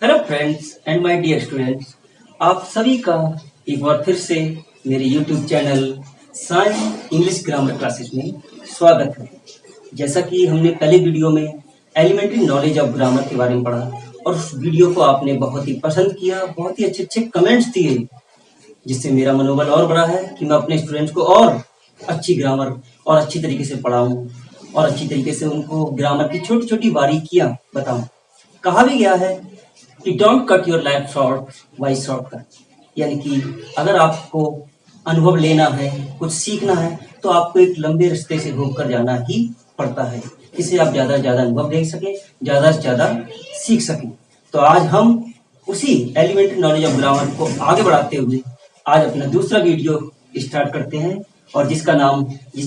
Hello friends and my dear students, आप सभी का एक बार फिर से मेरे YouTube channel science English grammar classes में स्वागत है। जैसा कि हमने पहले वीडियो में एलिमेंट्री नॉलेज ऑफ ग्रामर के बारे में पढ़ा और उस वीडियो को आपने बहुत ही पसंद किया, बहुत ही अच्छे अच्छे कमेंट्स दिए, जिससे मेरा मनोबल और बढ़ा है कि मैं अपने स्टूडेंट्स को और अच्छी ग्रामर और अच्छी तरीके से पढ़ाऊँ और अच्छी तरीके से उनको ग्रामर की छोटी छोटी बारीकियाँ बताऊँ। कहा भी गया है कि don't cut your life short by shortcut, यानी कि अगर आपको अनुभव लेना है, कुछ सीखना है, तो आपको एक लंबे रास्ते से होकर जाना ही पड़ता है, जिससे आप ज़्यादा से ज़्यादा अनुभव ले सकें, ज़्यादा से ज़्यादा सीख सकें। तो आज हम उसी एलिमेंट्री नॉलेज ऑफ ग्रामर को आगे बढ़ाते हुए आज अपना दूसरा वीडियो स्टार्ट करते हैं, और जिस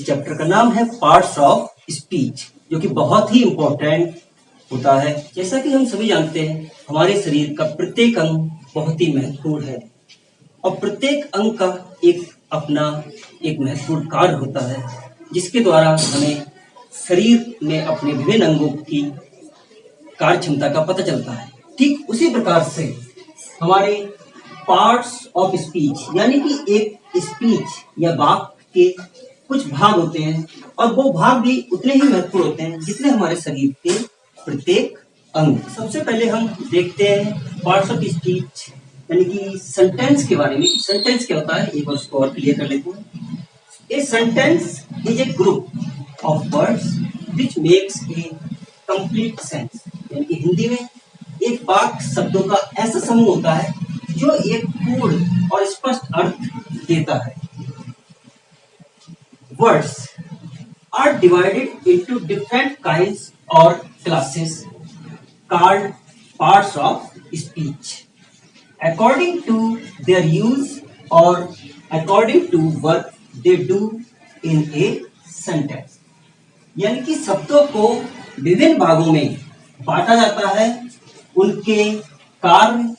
चैप्टर का नाम है पार्ट्स ऑफ स्पीच, जो कि बहुत ही इम्पोर्टेंट होता है। जैसा कि हम सभी जानते हैं, हमारे शरीर का प्रत्येक अंग बहुत ही महत्वपूर्ण है और प्रत्येक अंग का अपना एक महत्वपूर्ण कार्य होता है, जिसके द्वारा हमें शरीर में अपने विभिन्न अंगों की कार्य क्षमता का पता चलता है। ठीक उसी प्रकार से हमारे पार्ट्स ऑफ स्पीच, यानी कि एक स्पीच या वाक्य के कुछ भाग होते हैं, और वो भाग भी उतने ही महत्वपूर्ण होते हैं जितने हमारे शरीर के प्रत्येक अंग। सबसे पहले हम देखते हैं पार्ट्स ऑफ स्पीच, यानी कि सेंटेंस के बारे में। सेंटेंस क्या होता है, एक बार उसको और क्लियर कर लेते हैं। A sentence is a group of words which makes a complete sense, यानी कि हिंदी में एक वाक्य शब्दों का ऐसा समूह होता है जो एक पूर्ण और स्पष्ट अर्थ देता है। Words are divided into different kinds or classes called parts of speech according to their use or according to what they do in a sentence। यानी कि शब्दों को विभिन्न भागों में बांटा जाता है उनके कार्य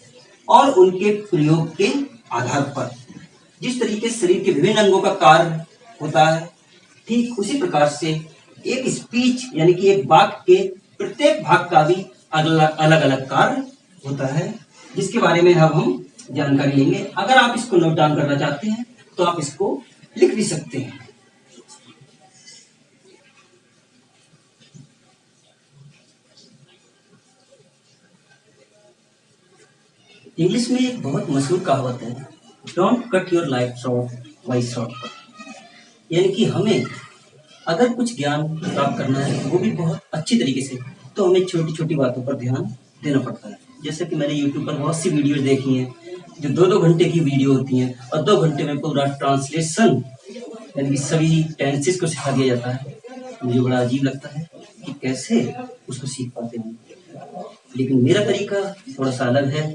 और उनके प्रयोग के आधार पर। जिस तरीके से शरीर के विभिन्न अंगों का कार्य होता है, ठीक उसी प्रकार से एक स्पीच यानी कि एक वाक्य के प्रत्येक भाग का भी अलग अलग कार्य होता है, जिसके बारे में अब हम जानकारी लेंगे। अगर आप इसको नोट डाउन करना चाहते हैं तो आप इसको लिख भी सकते हैं। इंग्लिश में एक बहुत मशहूर कहावत है, don't cut your life short by shortcut, यानी कि हमें अगर कुछ ज्ञान प्राप्त करना है, वो भी बहुत अच्छी तरीके से, तो हमें छोटी छोटी बातों पर ध्यान देना पड़ता है। जैसे कि मैंने YouTube पर बहुत सी वीडियोज देखी हैं जो 2-2 घंटे की वीडियो होती हैं, और 2 घंटे में पूरा ट्रांसलेशन यानी कि सभी टेंसेस को सिखा दिया जाता है। मुझे बड़ा अजीब लगता है कि कैसे उसको सीख पाते हैं, लेकिन मेरा तरीका थोड़ा सा अलग है।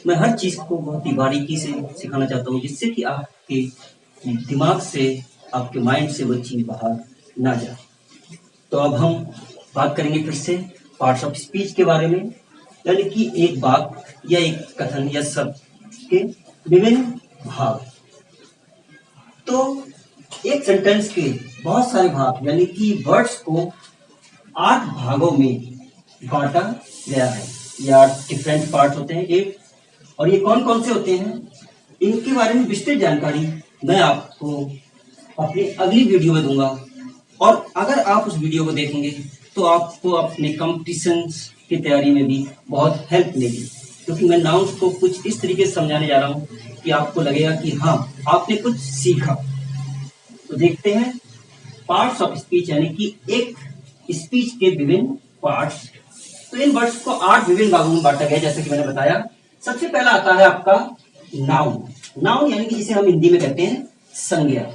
मैं हर चीज़ को बहुत ही बारीकी से सिखाना चाहता हूँ, जिससे कि आपके दिमाग से, आपके माइंड से वो चीज़ बाहर ना जाए। तो अब हम बात करेंगे फिर से पार्ट्स ऑफ स्पीच के बारे में, यानी कि एक वाक्य या एक कथन या शब्द के विभिन्न भाग। तो एक सेंटेंस के बहुत सारे भाग यानी कि वर्ड्स को 8 भागों में बांटा गया है, या डिफरेंट पार्ट होते हैं 8। और ये कौन कौन से होते हैं, इनके बारे में विस्तृत जानकारी मैं आपको अपनी अगली वीडियो में दूंगा। और अगर आप उस वीडियो को देखेंगे तो आपको अपने कॉम्पिटिशन्स की तैयारी में भी बहुत हेल्प मिलेगी, क्योंकि मैं नाउन्स को कुछ इस तरीके से समझाने जा रहा हूँ कि आपको लगेगा कि हाँ, आपने कुछ सीखा। तो देखते हैं पार्ट्स ऑफ स्पीच, यानी कि एक स्पीच के विभिन्न पार्ट्स। तो इन वर्ड्स को 8 विभिन्न भागों में बांटा गया, जैसे कि मैंने बताया। सबसे पहला आता है आपका नाउन। नाउन यानी कि जिसे हम हिंदी में कहते हैं संज्ञा।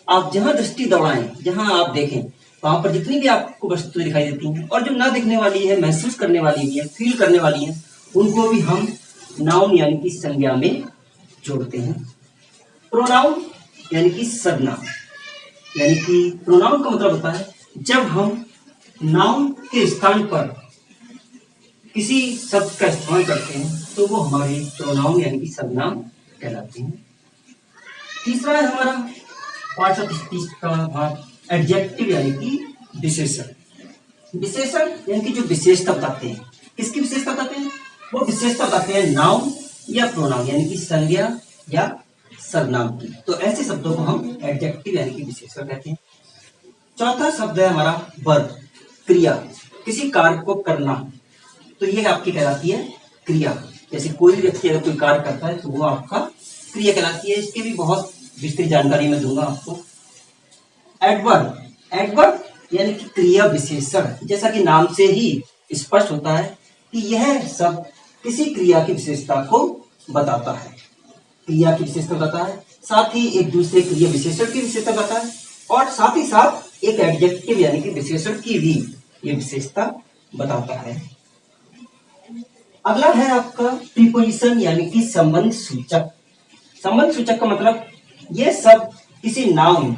आप जहां दृष्टि दौड़ाएं, जहां आप देखें, वहां पर जितनी भी आपको वस्तु दिखाई देती हैं, और जो ना दिखने वाली है, महसूस करने वाली भी है, फील करने वाली है, उनको भी हम नाउन यानी कि संज्ञा में जोड़ते हैं। प्रोनाउन यानी कि सर्वनाम, यानी कि प्रोनाउन का मतलब होता है जब हम नाउन के स्थान पर किसी शब्द का इस्तेमाल करते हैं तो वो हमारे प्रोनाउन यानी कि सर्वनाम कहलाते हैं। तीसरा है हमारा पार्ट्स ऑफ स्पीच का भाग एडजेक्टिव, यानी कि विशेषण। विशेषण यानी कि जो विशेषता बताते हैं, किसकी विशेषता बताते हैं, वो विशेषता बताते हैं नाउन या प्रोनाउन यानी कि संज्ञा या सर्वनाम की। तो ऐसे शब्दों को हम एडजेक्टिव यानी कि विशेषण कहते हैं। चौथा शब्द है हमारा वर्ब, क्रिया, किसी कार्य को करना। तो ये आपकी कहलाती है क्रिया। जैसे कोई व्यक्ति अगर कोई कार्य करता है तो वो आपका क्रिया कहलाती है। इसकी भी बहुत विस्तृत जानकारी मैं दूंगा आपको। एडवर्ब, एडवर्ब यानी कि क्रिया विशेषण। जैसा कि नाम से ही स्पष्ट होता है कि यह सब किसी क्रिया की विशेषता को बताता है, क्रिया की विशेषता बताता है, साथ ही एक दूसरे क्रिया विशेषण की विशेषता बताता है, और साथ ही साथ एक एडजेक्टिव यानी कि विशेषण की भी ये विशेषता बताता है। अगला है आपका प्रीपोजिशन यानी कि संबंध सूचक। संबंध सूचक का मतलब ये सब किसी नाउन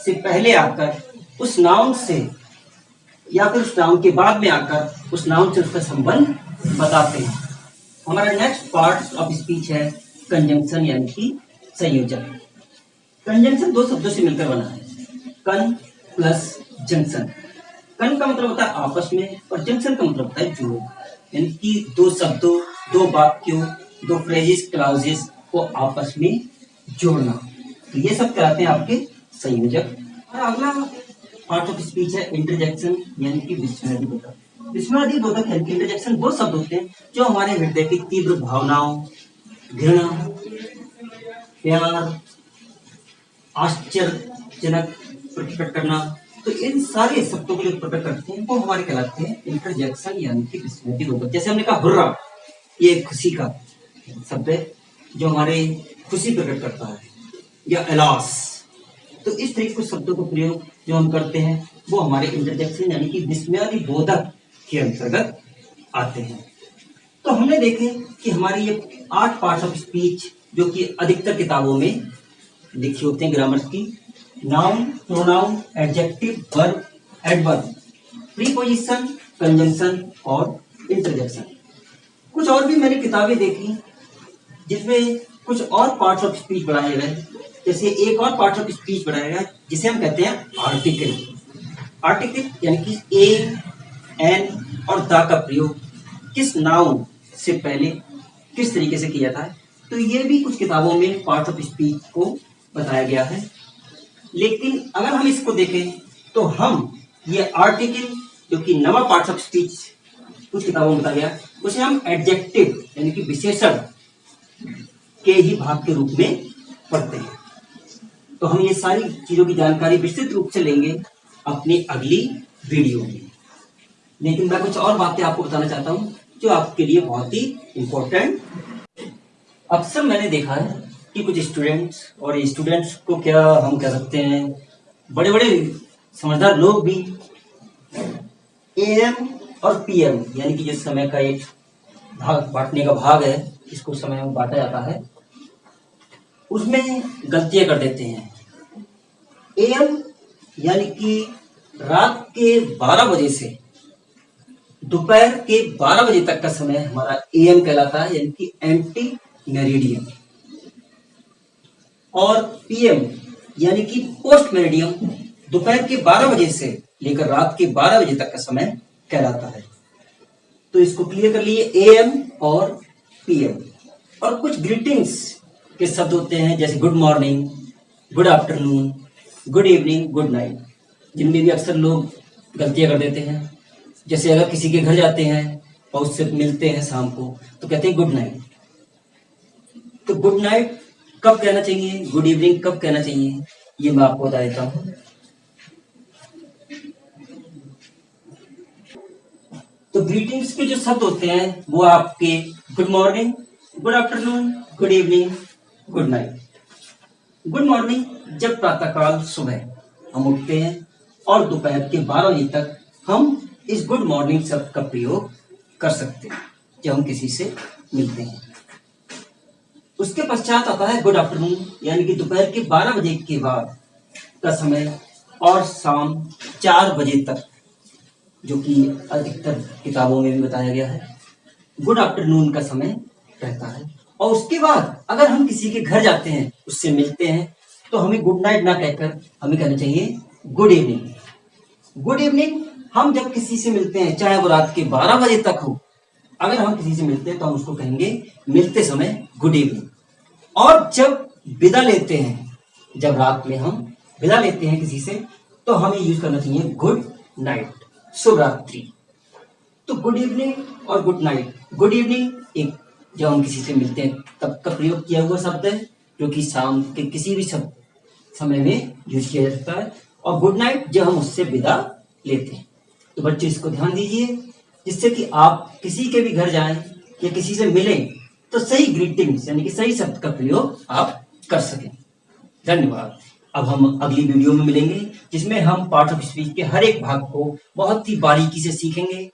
से पहले आकर उस नाउन से या फिर उस नाउन के बाद में आकर उस नाउन से उसका संबंध बताते हैं। हमारा नेक्स्ट पार्ट ऑफ स्पीच है कंजंक्शन यानी कि संयोजक। कंजंक्शन दो शब्दों से मिलकर बना है, कन प्लस जंक्शन। कन का मतलब होता है आपस में और जंक्शन का मतलब होता है जोड़, यानी कि दो शब्दों, दो वाक्यों, दो फ्रेजेस, क्लॉजेस को आपस में जोड़ना। तो ये सब कहलाते हैं आपके संयोजक। और अगला पार्ट ऑफ स्पीच है इंटरजेक्शन यानी कि विस्मयादि बोधक। विस्मयादि बोधक यानी कि इंटरजेक्शन वो शब्द होते हैं जो हमारे हृदय की तीव्र भावनाओं, घृणा, प्यार, आश्चर्यजनक प्रकट करना, तो इन सारे शब्दों को जो प्रकट करते हैं वो हमारे कहलाते हैं इंटरजेक्शन यानी कि विस्मयादि बोधक। जैसे हमने कहा हुर्रा, ये खुशी का शब्द है जो हमारे खुशी प्रकट करता है, या एलास। तो इस तरीके के शब्दों को प्रयोग जो हम करते हैं वो हमारे इंटरजेक्शन यानी कि विस्मयादि बोधक के अंतर्गत आते हैं। तो हमने देखे कि हमारी ये 8 पार्ट्स ऑफ स्पीच जो कि अधिकतर किताबों में लिखी होते हैं ग्रामर की, noun, pronoun, adjective, verb, adverb, preposition, conjunction और इंटरजेक्शन। कुछ और भी मैंने किताबें देखी जिसमें कुछ और पार्ट्स ऑफ स्पीच बनाए गए। जैसे एक और पार्ट ऑफ स्पीच बनाया गया जिसे हम कहते हैं आर्टिकल। आर्टिकल यानी कि ए, एन और द का प्रयोग किस नाउन से पहले किस तरीके से किया जाता है। तो ये भी कुछ किताबों में पार्ट ऑफ स्पीच को बताया गया है। लेकिन अगर हम इसको देखें तो हम ये आर्टिकल जो कि नवा पार्ट ऑफ स्पीच कुछ किताबों में बताया गया, उसे हम एडजेक्टिव यानी कि विशेषण के ही भाग के रूप में पढ़ते हैं। तो हम ये सारी चीजों की जानकारी विस्तृत रूप से लेंगे अपनी अगली वीडियो में। लेकिन मैं कुछ और बातें आपको बताना चाहता हूं जो आपके लिए बहुत ही इम्पोर्टेंट। अक्सर मैंने देखा है कि कुछ स्टूडेंट्स, और स्टूडेंट्स को क्या हम कह सकते हैं, बड़े बड़े समझदार लोग भी एएम और पीएम यानी कि जिस समय का एक भाग बांटने का भाग है, इसको समय में बांटा जाता है, उसमें गलतियां कर देते हैं। एएम यानी कि रात के 12 बजे से दोपहर के 12 बजे तक का समय हमारा एएम कहलाता है, यानी कि एंटी मेरिडियम। और पीएम यानी कि पोस्ट मेरिडियम दोपहर के 12 बजे से लेकर रात के 12 बजे तक का समय कहलाता है। तो इसको क्लियर कर लिए, एएम और पीएम। और कुछ ग्रीटिंग्स के शब्द होते हैं जैसे good morning, good afternoon, good evening, good night, जिनमें भी अक्सर लोग गलतियां कर देते हैं। जैसे अगर किसी के घर जाते हैं और उससे मिलते हैं शाम को तो कहते हैं गुड नाइट। तो गुड नाइट कब कहना चाहिए, गुड इवनिंग कब कहना चाहिए, ये मैं आपको बता देता हूं। तो ग्रीटिंग्स के जो शब्द होते हैं वो आपके good morning, good afternoon, good evening, good night. Good morning जब प्रातःकाल सुबह हम उठते हैं, और दोपहर के 12 बजे तक हम इस गुड मॉर्निंग शब्द का प्रयोग कर सकते हैं जब हम किसी से मिलते हैं। उसके पश्चात आता है गुड आफ्टरनून, यानी कि दोपहर के 12 बजे के बाद का समय और शाम 4 बजे तक, जो कि अधिकतर किताबों में भी बताया गया है, गुड आफ्टरनून का समय रहता है। और उसके बाद अगर हम किसी के घर जाते हैं, उससे मिलते हैं, तो हमें गुड नाइट ना कहकर हमें कहना चाहिए गुड इवनिंग। गुड इवनिंग हम जब किसी से मिलते हैं, चाहे वो रात के 12 बजे तक हो, अगर हम किसी से मिलते हैं तो हम उसको कहेंगे मिलते समय गुड इवनिंग। और जब विदा लेते हैं, जब रात में हम विदा लेते हैं किसी से, तो हमें यूज करना चाहिए गुड नाइट, शुभ रात्रि। तो गुड इवनिंग और गुड नाइट, गुड इवनिंग एक जब हम किसी से मिलते हैं तब का प्रयोग किया हुआ शब्द है, जो कि शाम के किसी भी समय में यूज किया जा सकता है, और गुड नाइट जब हम उससे विदा लेते हैं। तो बच्चे इसको ध्यान दीजिए, जिससे कि आप किसी के भी घर जाएं या किसी से मिलें तो सही ग्रीटिंग्स यानी कि सही शब्द का प्रयोग आप कर सकें। धन्यवाद। अब हम अगली वीडियो में मिलेंगे, जिसमें हम पार्ट ऑफ स्पीच के हर एक भाग को बहुत ही बारीकी से सीखेंगे